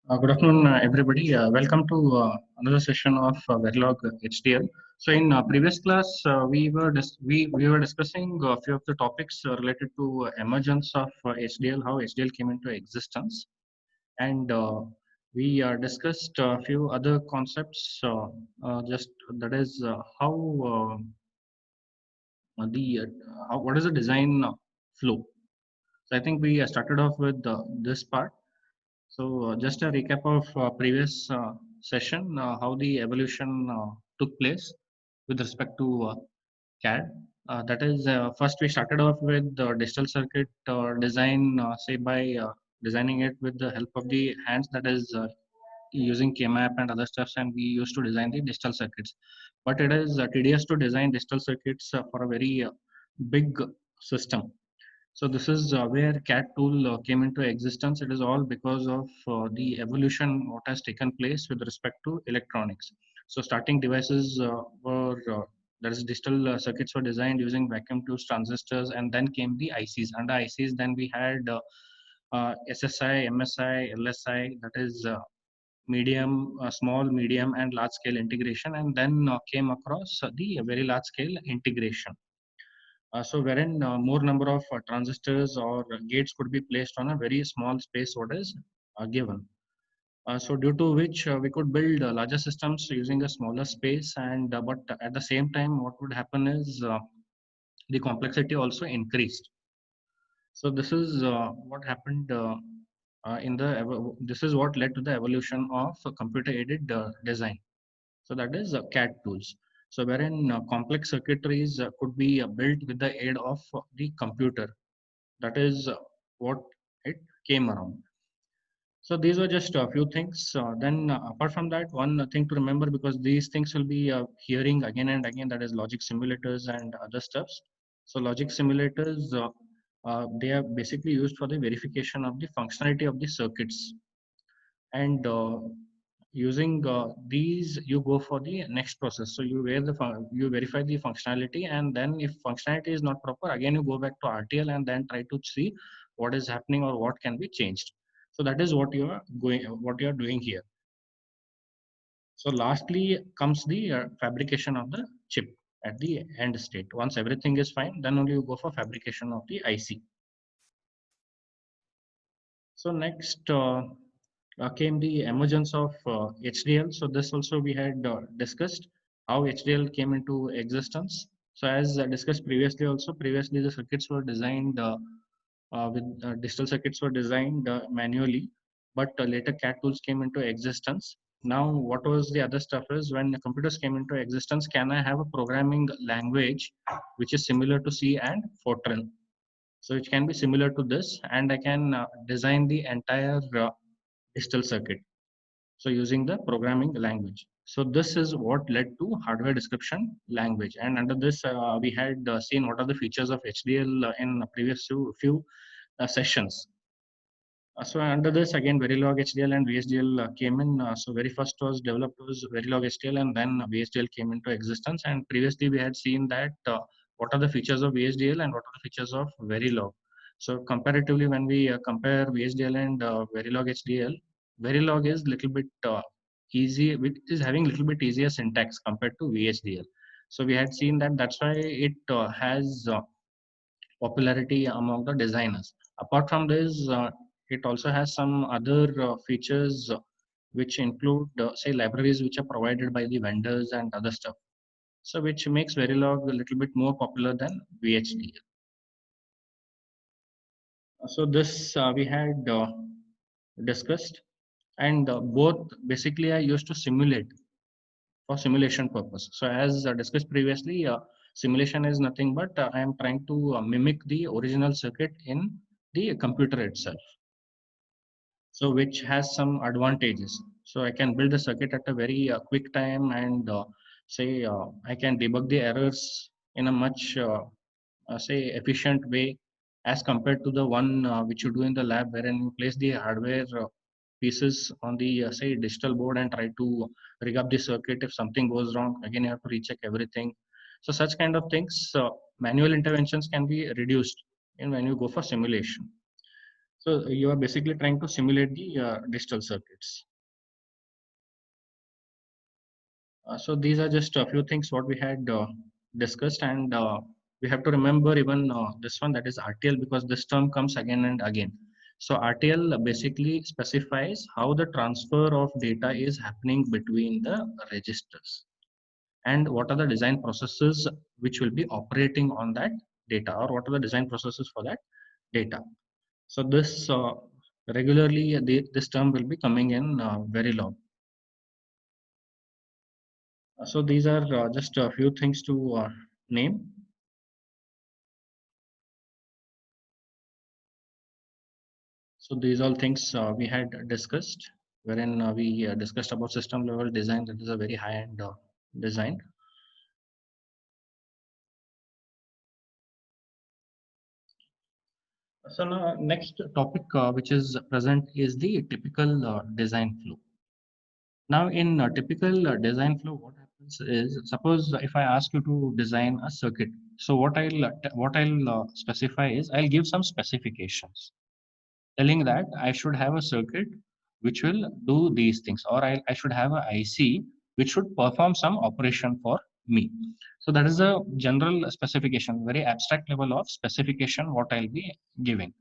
Good afternoon, everybody. Welcome to another session of Verilog HDL. So, in previous class, we were discussing a few of the topics related to emergence of HDL, how HDL came into existence, and we discussed a few other concepts. Just that is what is the design flow. So, I think we started off with this part. So just a recap of previous session, how the evolution took place with respect to CAD. That is, first we started off with the digital circuit design, say by designing it with the help of the hands, that is using KMAP and other stuffs, and we used to design the digital circuits. But it is tedious to design digital circuits for a very big system. So this is where CAD tool came into existence. It is all because of the evolution what has taken place with respect to electronics. So starting devices were that is digital circuits were designed using vacuum tubes, transistors, and then came the ICs. Under ICs, then we had SSI, MSI, LSI. That is medium, small, medium, and large scale integration, and then came across the very large scale integration. So wherein more number of transistors or gates could be placed on a very small space what is given. So due to which we could build larger systems using a smaller space, and but at the same time what would happen is the complexity also increased. So this is what happened this is what led to the evolution of computer aided design. So that is CAD tools. So wherein complex circuitries could be built with the aid of the computer. That is what it came around. So these were just a few things. Then apart from that, one thing to remember, because these things will be hearing again and again, that is logic simulators and other stuffs. So logic simulators, they are basically used for the verification of the functionality of the circuits. And using these, you go for the next process. So you verify the functionality, and then if functionality is not proper, again you go back to RTL and then try to see what is happening or what can be changed. So that is what you are doing here. So lastly comes the fabrication of the chip at the end state. Once everything is fine, then only you go for fabrication of the IC. So next came the emergence of HDL. So this also we had discussed how HDL came into existence. So as discussed previously also, previously the circuits were designed with digital circuits were designed manually, but later CAD tools came into existence. Now what was the other stuff is when the computers came into existence, can I have a programming language which is similar to C and Fortran? So it can be similar to this, and I can design the entire digital circuit. So using the programming language. So this is what led to hardware description language. And under this, we had seen what are the features of HDL in the previous few sessions. So under this again, Verilog HDL and VHDL came in. So very first was developed was Verilog HDL, and then VHDL came into existence. And previously we had seen that what are the features of VHDL and what are the features of Verilog. So comparatively, when we compare VHDL and Verilog HDL, Verilog is little bit easy. It is having little bit easier syntax compared to VHDL. So we had seen that that's why it has popularity among the designers. Apart from this, it also has some other features which include, say, libraries which are provided by the vendors and other stuff. So which makes Verilog a little bit more popular than VHDL. So this we had discussed, and both basically are used to simulate for simulation purpose. So as discussed previously, simulation is nothing but I am trying to mimic the original circuit in the computer itself. So which has some advantages. So I can build the circuit at a very quick time, and say I can debug the errors in a much say efficient way as compared to the one which you do in the lab, wherein you place the hardware pieces on the say digital board and try to rig up the circuit. If something goes wrong, again you have to recheck everything. So such kind of things, manual interventions can be reduced in when you go for simulation. So you are basically trying to simulate the digital circuits. So these are just a few things what we had discussed, and we have to remember even this one, that is RTL, because this term comes again and again. So RTL basically specifies how the transfer of data is happening between the registers, and what are the design processes which will be operating on that data, or what are the design processes for that data. So this regularly this term will be coming in very long. So these are just a few things to name. So these all things we had discussed, wherein we discussed about system level design. That is a very high end design. So now next topic which is present is the typical design flow. Now in a typical design flow, what happens is, suppose if I ask you to design a circuit. So what I'll specify is, I'll give some specifications telling that I should have a circuit which will do these things, or I should have a IC which should perform some operation for me. So that is a general specification, very abstract level of specification what I'll be giving.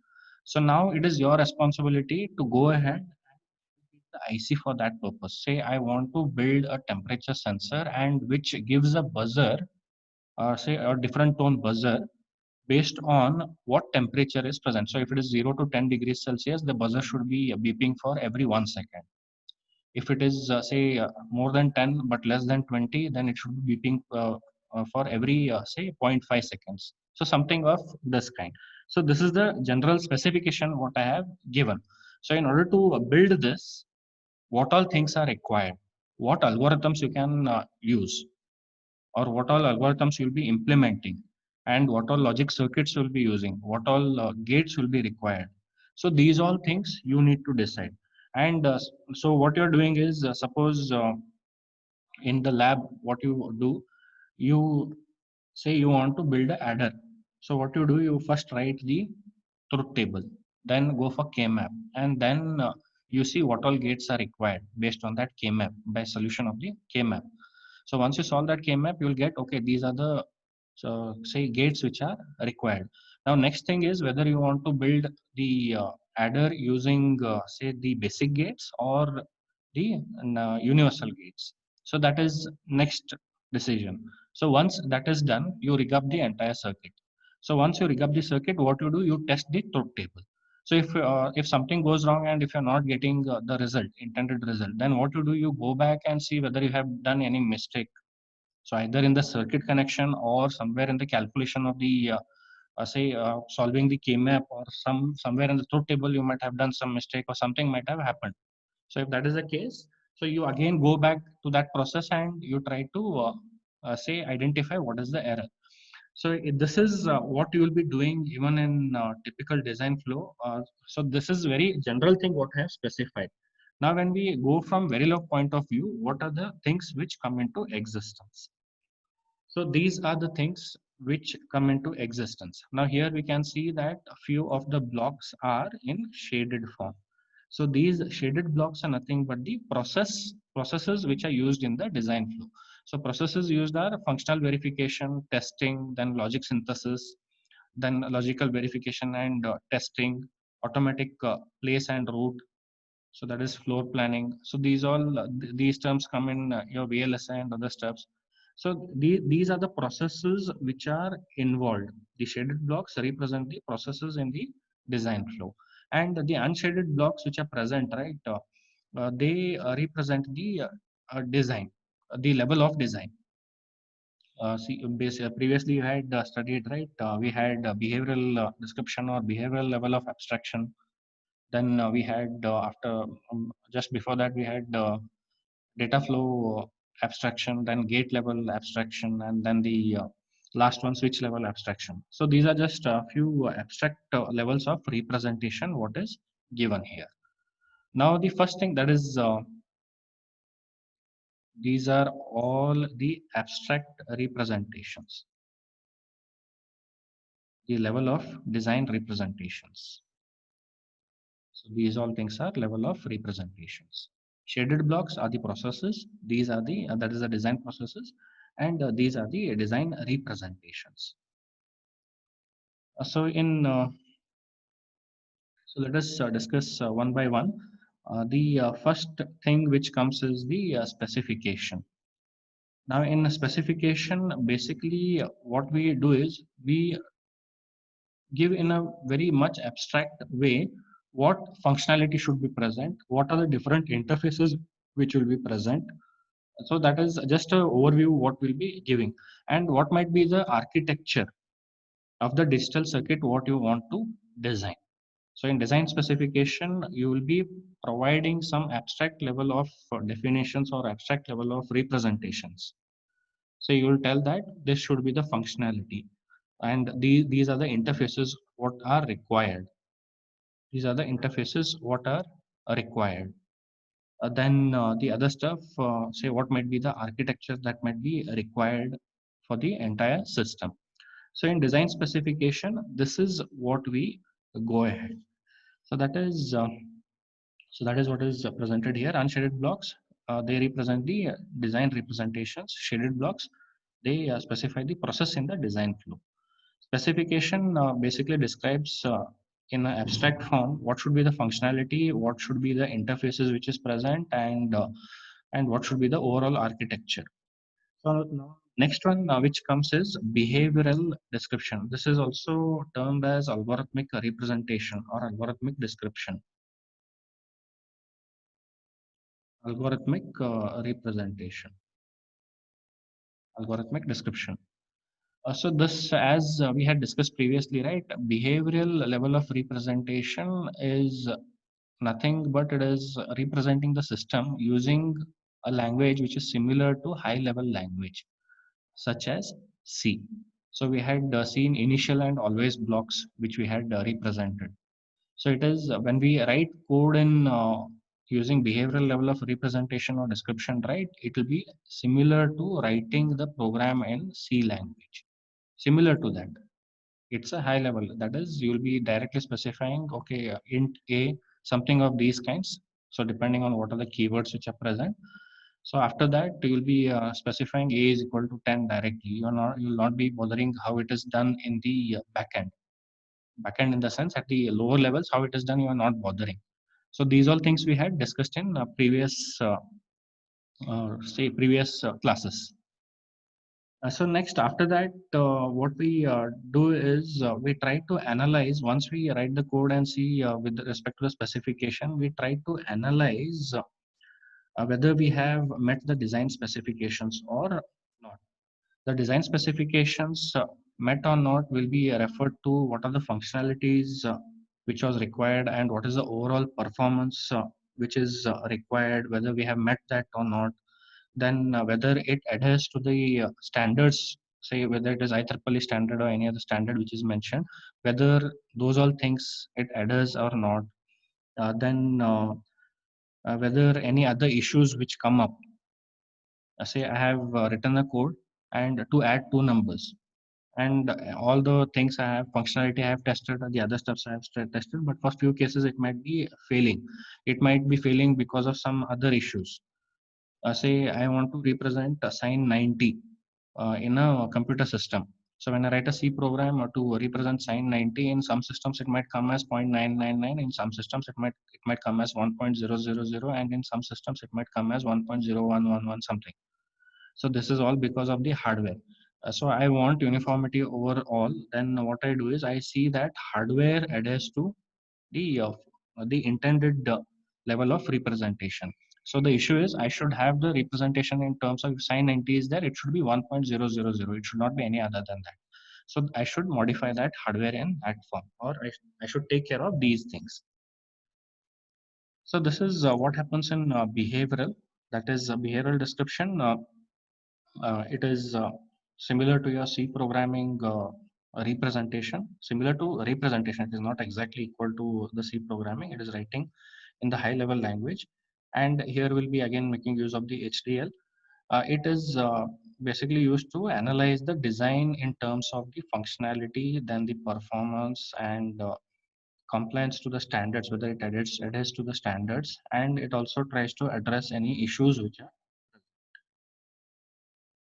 So now it is your responsibility to go ahead and the IC for that purpose. Say I want to build a temperature sensor and which gives a buzzer, say a different tone buzzer based on what temperature is present. So if it is 0 to 10 degrees Celsius, the buzzer should be beeping for every 1 second. If it is say more than 10 but less than 20, then it should be beeping for every say zero point 0.5 seconds. So something of this kind. So this is the general specification what I have given. So in order to build this, what all things are required, what algorithms you can use, or what all algorithms you'll be implementing, and what all logic circuits you'll be using, what all gates will be required. So these all things you need to decide. And so what you're doing is, suppose in the lab, what you do, you say you want to build a adder. So what you do, you first write the truth table, then go for K-map, and then you see what all gates are required based on that K-map by solution of the K-map. So once you solve that K-map, you'll get, okay, these are the, so say, gates which are required. Now next thing is whether you want to build the adder using say the basic gates or the universal gates. So that is next decision. So once that is done, you rig up the entire circuit. So once you rig up the circuit, what you do, you test the truth table. So if something goes wrong and if you're not getting the result, intended result, then what you do, you go back and see whether you have done any mistake. So either in the circuit connection or somewhere in the calculation of the say solving the K-map, or somewhere in the truth table you might have done some mistake or something might have happened. So if that is the case, so you again go back to that process and you try to say identify what is the error. So this is what you will be doing even in typical design flow. So this is very general thing what I have specified. Now when we go from Verilog point of view, what are the things which come into existence? So these are the things which come into existence. Now here we can see that a few of the blocks are in shaded form. So these shaded blocks are nothing but the processes which are used in the design flow. So processes used are functional verification, testing, then logic synthesis, then logical verification and testing, automatic place and route. So that is floor planning. So these all these terms come in your VLSI and other steps. So these are the processes which are involved. The shaded blocks represent the processes in the design flow, and the unshaded blocks which are present, right? They represent the design, the level of design. Previously you had studied, right? We had behavioral description or behavioral level of abstraction. Then we had after just before that we had data flow abstraction, then gate level abstraction, and then the last one switch level abstraction. So these are just a few abstract levels of representation what is given here. Now the first thing, that is these are all the abstract representations, the level of design representations. So these all things are level of representations. Shaded blocks are the processes. These are the that is the design processes, and these are the design representations. So in so let us discuss one by one. The first thing which comes is the specification. Now in a specification, basically what we do is we give in a very much abstract way what functionality should be present, what are the different interfaces which will be present. So that is just an overview what we'll be giving, and what might be the architecture of the digital circuit what you want to design. So in design specification, you will be providing some abstract level of definitions or abstract level of representations. So you will tell that this should be the functionality, and these are the interfaces what are required. These are the interfaces what are required. Then the other stuff, say what might be the architecture that might be required for the entire system. So in design specification, this is what we go ahead. So that is what is presented here. Unshaded blocks, they represent the design representations. Shaded blocks, they specify the process in the design flow. Specification basically describes in an abstract form what should be the functionality, what should be the interfaces which is present, and what should be the overall architecture. So now next one which comes is behavioral description. This is also termed as algorithmic representation or algorithmic description. Algorithmic representation, algorithmic description. So this, as we had discussed previously, right? Behavioral level of representation is nothing but it is representing the system using a language which is similar to high level language, such as C. So we had seen initial and always blocks, which we had represented. So it is when we write code in using behavioral level of representation or description, right? It will be similar to writing the program in C language. Similar to that, it's a high level. That is, you'll be directly specifying, okay, int A, something of these kinds. So depending on what are the keywords which are present. So after that, you'll be specifying A is equal to 10 directly. You'll not be bothering how it is done in the backend. Backend in the sense at the lower levels, how it is done, you are not bothering. So these all things we had discussed in previous classes. So next, after that, what we do is we try to analyze once we write the code and see with respect to the specification, we try to analyze whether we have met the design specifications or not. The design specifications met or not will be referred to what are the functionalities which was required and what is the overall performance which is required, whether we have met that or not. Then whether it adheres to the standards, say whether it is IEEE standard or any other standard which is mentioned, whether those all things it adheres or not. Then whether any other issues which come up. Say I have written a code and to add two numbers, and all the things I have functionality I have tested, the other stuffs I have tested, but for few cases it might be failing. It might be failing because of some other issues. Say I want to represent a sine 90 in a computer system. So when I write a C program to represent sine 90, in some systems it might come as 0.999, in some systems it might come as 1.000, and in some systems it might come as 1.0111 something. So this is all because of the hardware. So I want uniformity overall. Then what I do is I see that hardware adheres to the intended level of representation. So the issue is I should have the representation in terms of sine 90 is there, it should be 1.000. It should not be any other than that. So I should modify that hardware in that form, or I should take care of these things. So this is what happens in behavioral. That is behavioral description. It is similar to your C programming representation. Similar to representation, it is not exactly equal to the C programming. It is writing in the high level language, and here we'll be again making use of the HDL. It is basically used to analyze the design in terms of the functionality, then the performance and compliance to the standards, whether it adheres to the standards, and it also tries to address any issues which are.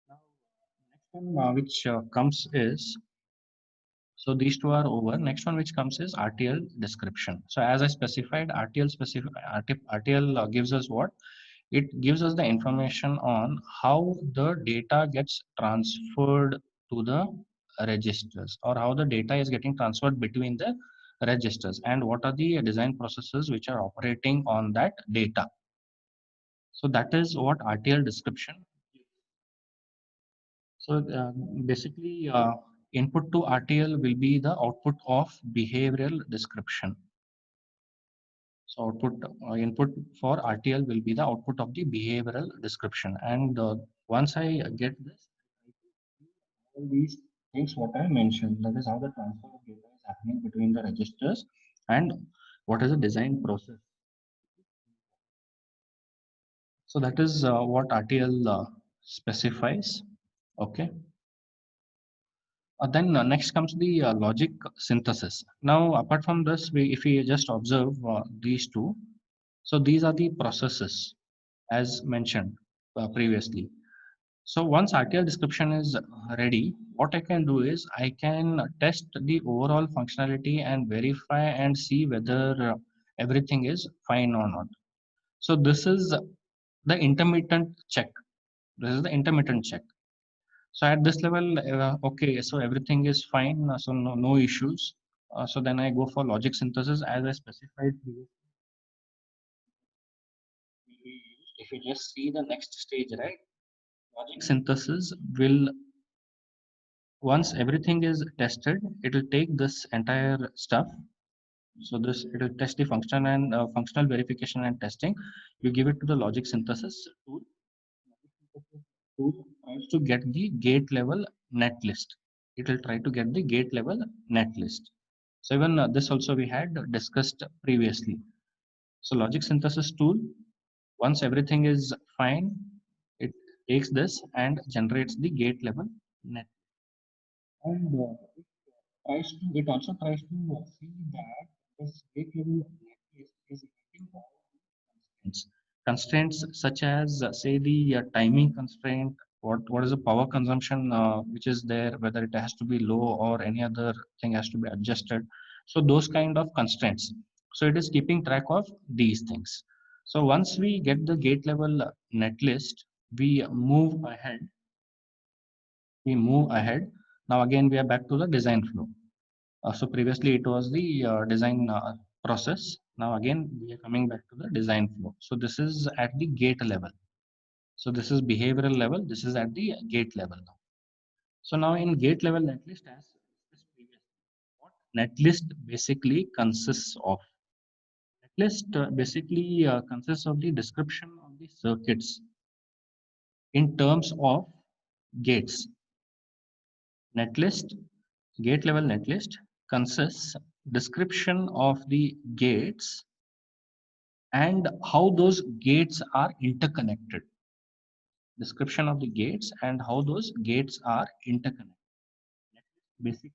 Now, next one which comes is, so these two are over. Next one which comes is RTL description. So as I specified, RTL gives us what? It gives us the information on how the data gets transferred to the registers, or how the data is getting transferred between the registers, and what are the design processes which are operating on that data. So that is what RTL description. So basically, input to RTL will be the output of behavioral description. So input for RTL will be the output of the behavioral description. And once I get this, all these things what I mentioned, that is how the transfer of data is happening between the registers, and what is the design process. So that is what RTL specifies. Okay. Then next comes the logic synthesis. Now, apart from this, if we just observe these two, so these are the processes as mentioned previously. So once RTL description is ready, what I can do is I can test the overall functionality and verify and see whether everything is fine or not. So this is the intermittent check. This is the intermittent check. So at this level, okay, so everything is fine, so no issues. So then I go for logic synthesis as I specified previously. If you just see the next stage, right? Logic synthesis will, once everything is tested, it will take this entire stuff. So this, it will test the function and functional verification and testing. You give it to the logic synthesis tool. Tool tries to get the gate level net list. It will try to get the gate level net list. So even this also we had discussed previously. So logic synthesis tool, once everything is fine, it takes this and generates the gate level net. And it also tries to see that this gate level net list is meeting all constraints such as say the timing constraint, what is the power consumption which is there, whether it has to be low or any other thing has to be adjusted. So those kind of constraints. So it is keeping track of these things. So once we get the gate level net list, we move ahead. We move ahead. Now again we are back to the design flow. So previously it was the design process. Now again we are coming back to the design flow. So this is at the gate level. So this is behavioral level. This is at the gate level now. So now in gate level netlist, as discussed previously, what netlist basically consists of. Netlist basically consists of the description of the circuits in terms of gates. Netlist, gate level netlist consists description of the gates and how those gates are interconnected. Description of the gates and how those gates are interconnected. Basically,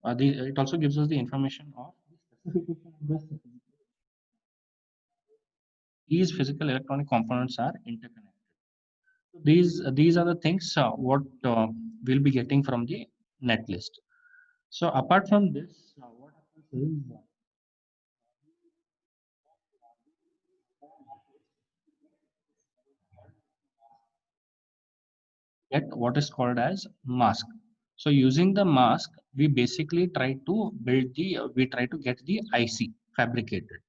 it also gives us the information of the specification of this. These physical electronic components are interconnected. So these are the things what we'll be getting from the netlist. So apart from this, what happens is get what is called as mask. So using the mask, we basically try to build the we try to get the IC fabricated.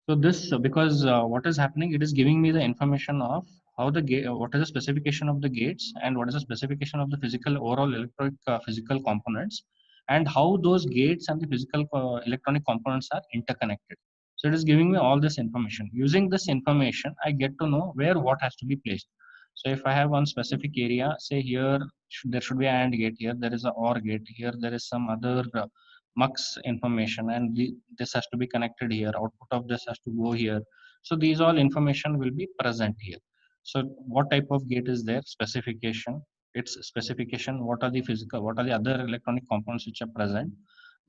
So this because what is happening, it is giving me the information of how the gate, what is the specification of the gates, and what is the specification of the physical overall electronic physical components, and how those gates and the physical electronic components are interconnected. So it is giving me all this information. Using this information, I get to know where what has to be placed. So if I have one specific area, say here there should be an AND gate, here there is a OR gate, here there is some other mux information, and this has to be connected here, output of this has to go here. So these all information will be present here. So what type of gate is there, specification, its specification, what are the physical, what are the other electronic components which are present,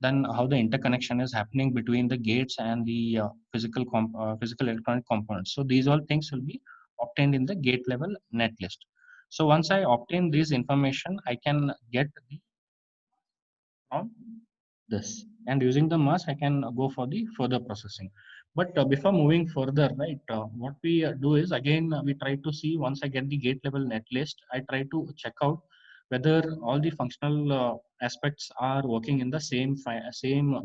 then how the interconnection is happening between the gates and the physical electronic components. So these all things will be obtained in the gate level netlist. So once I obtain this information, I can get the from this, and using the mask I can go for the further processing. But before moving further, right, what we do is again we try to see, once I get the gate level netlist, I try to check out whether all the functional aspects are working in the same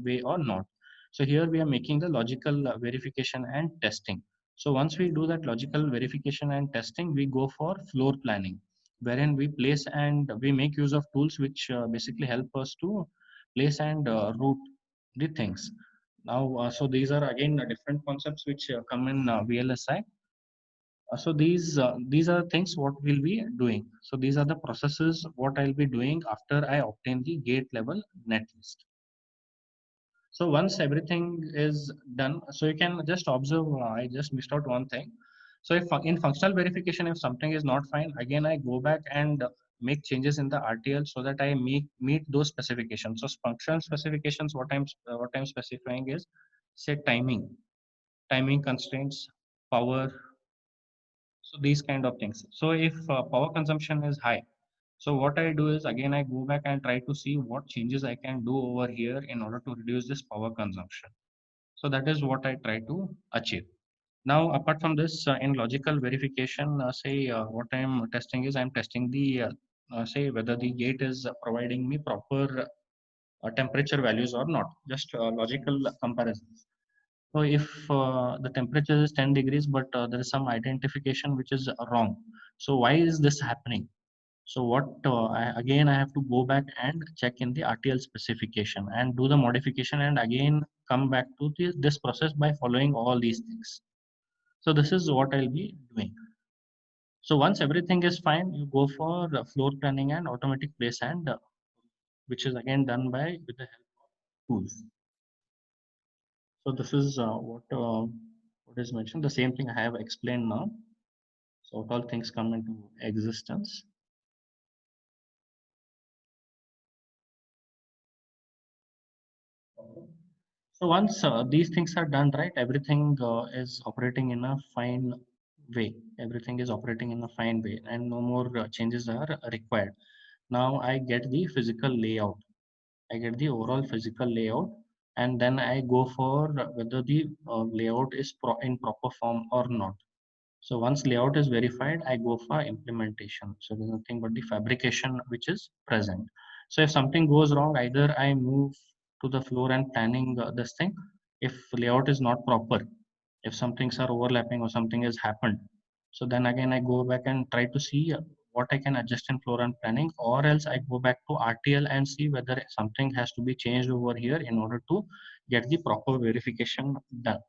way or not. So here we are making the logical verification and testing. So once we do that logical verification and testing, we go for floor planning, wherein we place and we make use of tools which basically help us to place and route the things. Now, so these are again different concepts which come in VLSI. So these are things what we'll be doing. So these are the processes what I'll be doing after I obtain the gate level netlist. So once everything is done, so you can just observe, I just missed out one thing. So if in functional verification, if something is not fine, again, I go back and make changes in the RTL so that I meet those specifications. So functional specifications, what I'm specifying is, say, timing constraints, power, so these kind of things. So if power consumption is high, so what I do is again I go back and try to see what changes I can do over here in order to reduce this power consumption. So that is what I try to achieve. Now, apart from this, in logical verification, say what I'm testing is I'm testing the say whether the gate is providing me proper temperature values or not. Just logical comparisons. So if the temperature is 10 degrees, but there is some identification which is wrong. So why is this happening? So what again I have to go back and check in the RTL specification and do the modification, and again come back to this process by following all these things. So this is what I'll be doing. So once everything is fine, you go for floor planning and automatic place and which is again done by with the help of tools. So this is what is mentioned. The same thing I have explained now. So what all things come into existence. So once these things are done, right, everything is operating in a fine way. Everything is operating in a fine way, and no more changes are required. Now I get the physical layout. I get the overall physical layout, and then I go for whether the layout is in proper form or not. So once layout is verified, I go for implementation. So there's nothing but the fabrication which is present. So if something goes wrong, either I move to the floor and planning this thing. If layout is not proper, if some things are overlapping or something has happened, so then again I go back and try to see what I can adjust in floor and planning, or else I go back to RTL and see whether something has to be changed over here in order to get the proper verification done.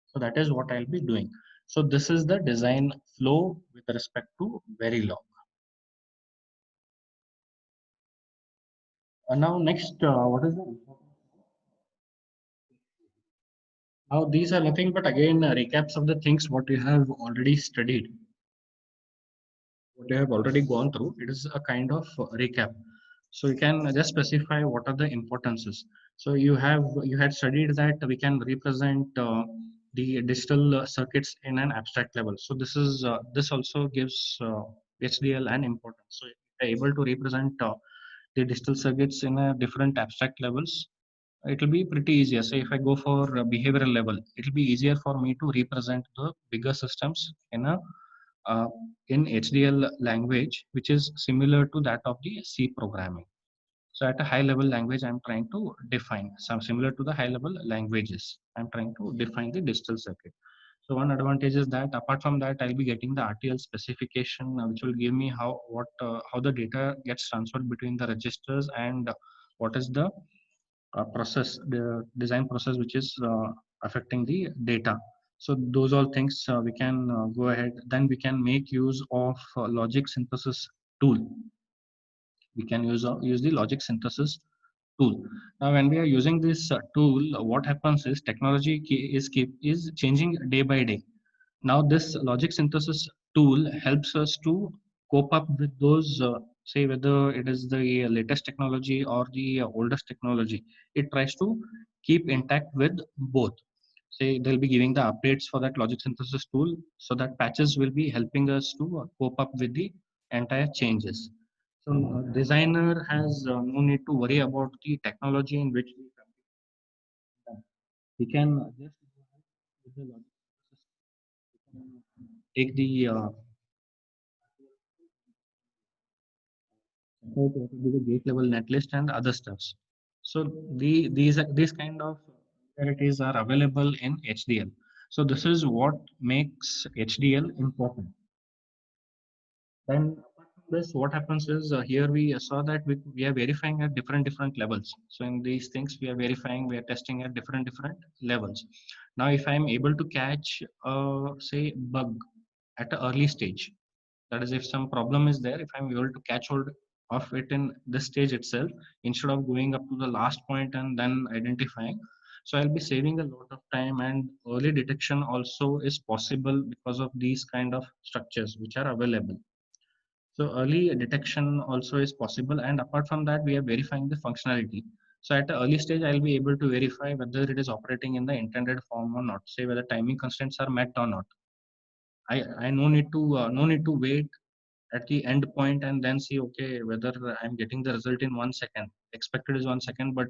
So that is what I'll be doing. So this is the design flow with respect to Verilog. Now next, what is the now these are nothing but again recaps of the things what you have already studied, what you have already gone through. It is a kind of recap. So you can just specify what are the importances. So you had studied that we can represent the digital circuits in an abstract level. So this also gives HDL an importance. So if you are able to represent the digital circuits in a different abstract levels, it will be pretty easier. So if I go for a behavioral level, it will be easier for me to represent the bigger systems uh, in HDL language, which is similar to that of the C programming. So at a high level language, I'm trying to define some similar to the high level languages. I'm trying to define the digital circuit. So one advantage is that apart from that, I'll be getting the RTL specification, which will give me how the data gets transferred between the registers and what is the the design process which is affecting the data. So those all things we can go ahead. Then we can make use of logic synthesis tool. We can use the logic synthesis tool. Now, when we are using this tool, what happens is technology is changing day by day. Now, this logic synthesis tool helps us to cope up with those, say, whether it is the latest technology or the oldest technology. It tries to keep intact with both. Say, they'll be giving the updates for that logic synthesis tool, so that patches will be helping us to cope up with the entire changes. So, designer has no need to worry about the technology in which we can just go ahead with the logic synthesis. We can take the support what will be the gate level netlist and other stuffs. So these kind of functionalities are available in HDL. So this is what makes HDL important. Then apart from this, what happens is here we saw that we are verifying at different levels. So in these things we are verifying, we are testing at different levels. Now if I am able to catch say bug at an early stage, that is, if some problem is there, if I'm able to catch hold of it in this stage itself, instead of going up to the last point and then identifying, so I'll be saving a lot of time, and early detection also is possible because of these kind of structures which are available. So early detection also is possible, and apart from that, we are verifying the functionality. So at the early stage, I'll be able to verify whether it is operating in the intended form or not. Say whether timing constraints are met or not. I no need to wait at the end point and then see, okay, whether I'm getting the result in 1 second. Expected is 1 second, but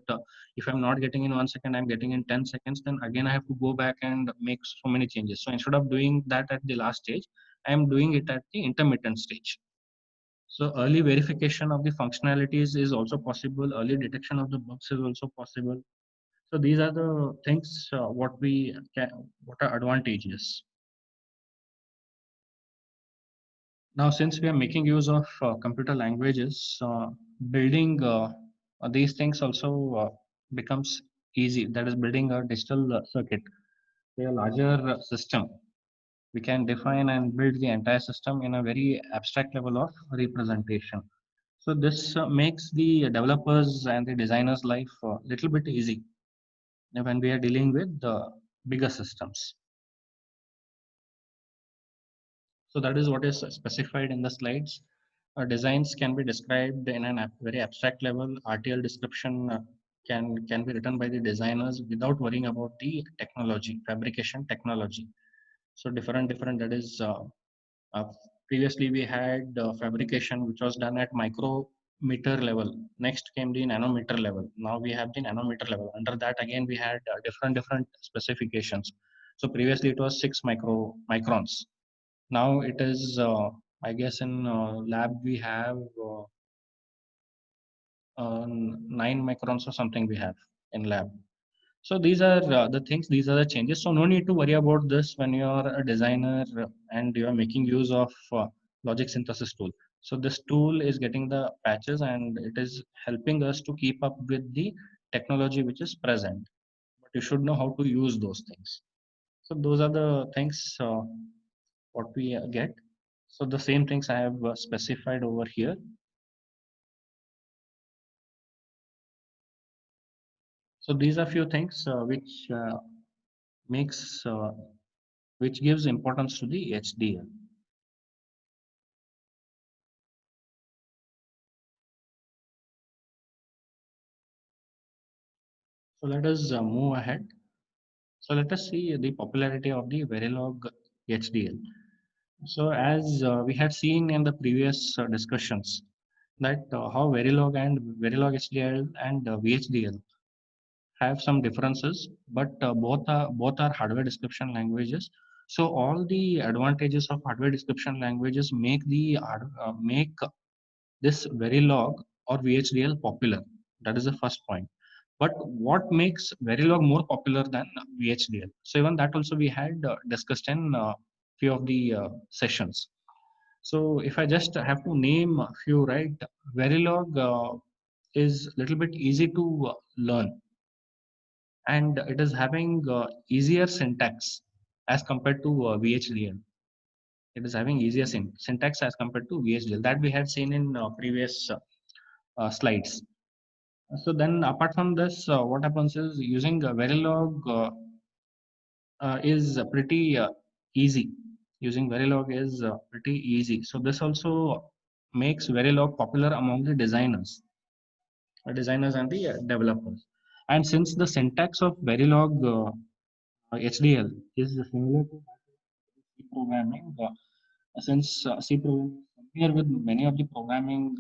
if I'm not getting in 1 second, I'm getting in 10 seconds, then again I have to go back and make so many changes. So instead of doing that at the last stage, I'm doing it at the intermittent stage. So early verification of the functionalities is also possible. Early detection of the bugs is also possible. So these are the things what are advantages. Now, since we are making use of computer languages, building these things also becomes easy. That is, building a digital circuit, a larger system. We can define and build the entire system in a very abstract level of representation. So this makes the developers and the designers' life a little bit easy when we are dealing with the bigger systems. So that is what is specified in the slides. Designs can be described in an very abstract level. RTL description can be written by the designers without worrying about the technology, fabrication technology. So different that is uh, previously we had fabrication which was done at micrometer level. Next came the nanometer level. Now we have the nanometer level. Under that again we had different specifications. So previously it was 6 microns. Now it is, I guess in lab we have 9 microns or something we have in lab. So these are the things, these are the changes. So no need to worry about this when you are a designer and you are making use of logic synthesis tool. So this tool is getting the patches and it is helping us to keep up with the technology which is present. But you should know how to use those things. So those are the things what we get. So the same things I have specified over here. So these are few things which makes which gives importance to the HDL. So let us move ahead. So let us see the popularity of the Verilog HDL. So as we had seen in the previous discussions that how Verilog and Verilog HDL and VHDL have some differences, but both are hardware description languages. So all the advantages of hardware description languages make this Verilog or VHDL popular. That is the first point. But what makes Verilog more popular than VHDL? So even that also we had discussed in few of the sessions. So if I just have to name a few, right? Verilog is a little bit easy to learn, and it is having easier syntax as compared to VHDL. It is having easier syntax as compared to VHDL that we had seen in previous slides. So then apart from this, what happens is using Verilog is pretty easy. Using Verilog is pretty easy. So this also makes Verilog popular among the designers and the developers. And since the syntax of Verilog HDL is similar to C programming, since C programming is familiar with many of the programming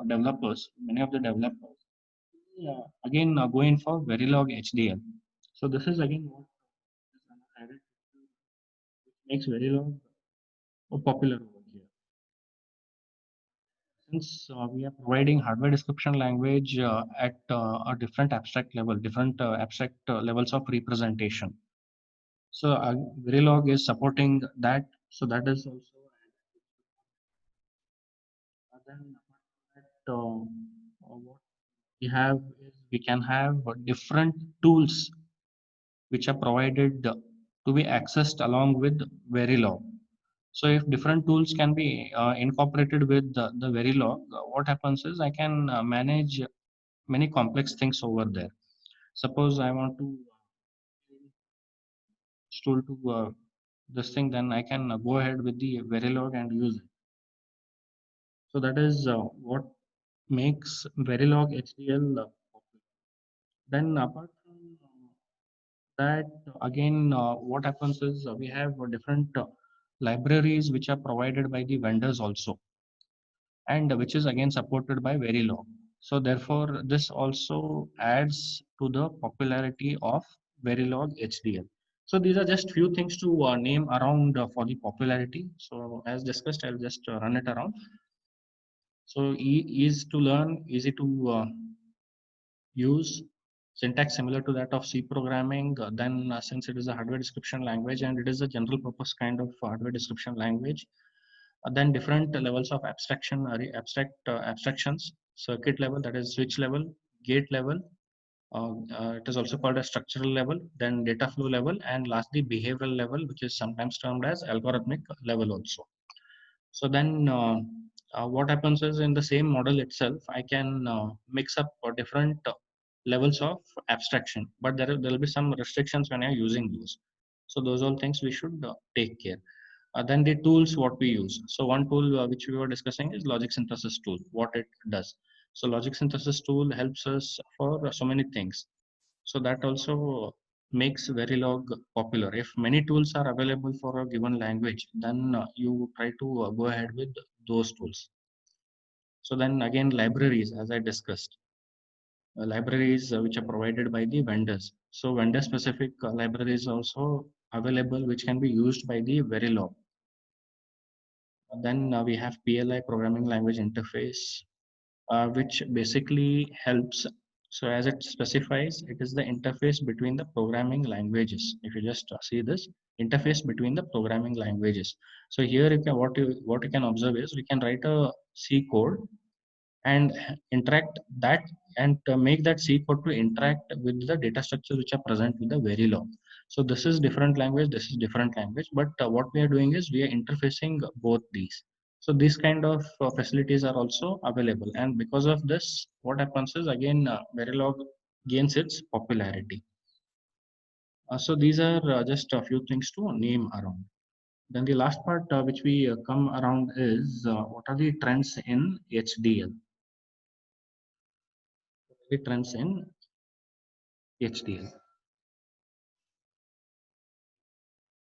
developers, many of the developers, again going for Verilog HDL. So this is again what is added, which makes Verilog popular over here. Since we are providing hardware description language at a different abstract level, different abstract levels of representation. So Verilog is supporting that. So that is also. Then apart from that, what we have is we can have different tools which are provided to be accessed along with Verilog. So if different tools can be incorporated with the Verilog, what happens is I can manage many complex things over there. Suppose I want to tool to this thing, then I can go ahead with the Verilog and use it. So that is what makes Verilog HDL popular. Then apart from that, again, what happens is we have different libraries which are provided by the vendors also, and which is again supported by Verilog. So therefore, this also adds to the popularity of Verilog HDL. So these are just few things to name around for the popularity. So as discussed, I'll just run it around. So easy to learn, easy to use, syntax similar to that of C programming. Then since it is a hardware description language and it is a general purpose kind of hardware description language, then different levels of abstraction, abstractions, circuit level, that is switch level, gate level. It is also called a structural level, then data flow level, and lastly behavioral level, which is sometimes termed as algorithmic level also. So then what happens is in the same model itself, I can mix up different levels of abstraction, but there will be some restrictions when you're using those. So those all things we should take care. Then the tools what we use. So one tool which we were discussing is logic synthesis tool, what it does. So logic synthesis tool helps us for so many things. So that also makes Verilog popular. If many tools are available for a given language, then you try to go ahead with those tools. So then again, libraries, as I discussed, libraries which are provided by the vendors. So vendor specific libraries also available, which can be used by the Verilog. Then we have PLI, programming language interface, which basically helps. So as it specifies, it is the interface between the programming languages. If you just see this interface between the programming languages. So here you can, what you can observe is we can write a C code and interact that and make that C code to interact with the data structures which are present with the Verilog. So this is different language, this is different language, but what we are doing is we are interfacing both these. So these kind of facilities are also available, and because of this, what happens is again Verilog gains its popularity. So these are just a few things to name around. Then the last part which we come around is what are the trends in HDL? The trends in HDL.